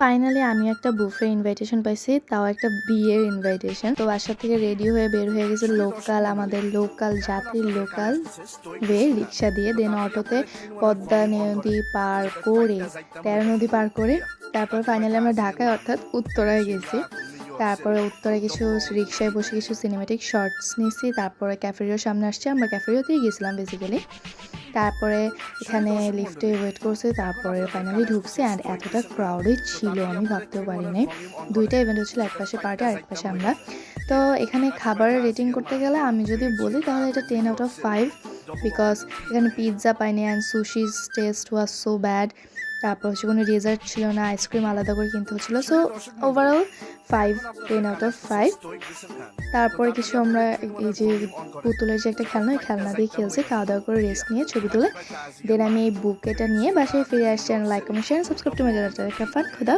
Finally আমি একটা buffet invitation পাইছি, তাও একটা বিয়ের ইনভাইটেশন। তো বাসা থেকে রেডি হয়ে বের হয়ে গেছে আমাদের লোকাল জাতির লোকাল ওয়ে রিক্সা দিয়ে, দেন অটোতে পদ্মা নদী পার করে 13 নদী পার করে তারপর ফাইনালি আমরা ঢাকায় অর্থাৎ উত্তরায় গেছি। তারপরে উত্তরে কিছু রিক্সায় বসে কিছু সিনেমেটিক শর্টস নিছি। তারপরে ক্যাফেরিওর সামনে আসছি, আমরা ক্যাফেরিওতেই গেছিলাম বেসিক্যালি। তারপরে এখানে লিফটে ওয়েট করছে, তারপরে ফাইনালি ঢুকছে। অ্যান্ড এতটা ক্রাউডেড ছিল আমি ভাবতেও পারি নাই। দুইটা ইভেন্ট হচ্ছিল, এক পাশে পার্টি আর এক পাশে আমরা। তো এখানে খাবারের রেটিং করতে গেলে আমি যদি বলি তাহলে এটা 10/5, বিকজ এখানে পিৎজা পাইনি and sushis taste was so bad. তারপর হচ্ছে কোনো ডেজার্ট ছিল না, আইসক্রিম আলাদা করে কিনতে হচ্ছিলো। So overall 10/5। তারপরে কিছু আমরা এই যে পুতুলের যে একটা খেলনা, ওই খেলনা দিয়ে খেলছি, খাওয়া দাওয়া করে রেস্ট নিয়ে ছবি তুলে দেন আমি এই বুকেটা নিয়ে বাসায় ফিরে আসছি। Like comment share subscribe to my channel. খুদা।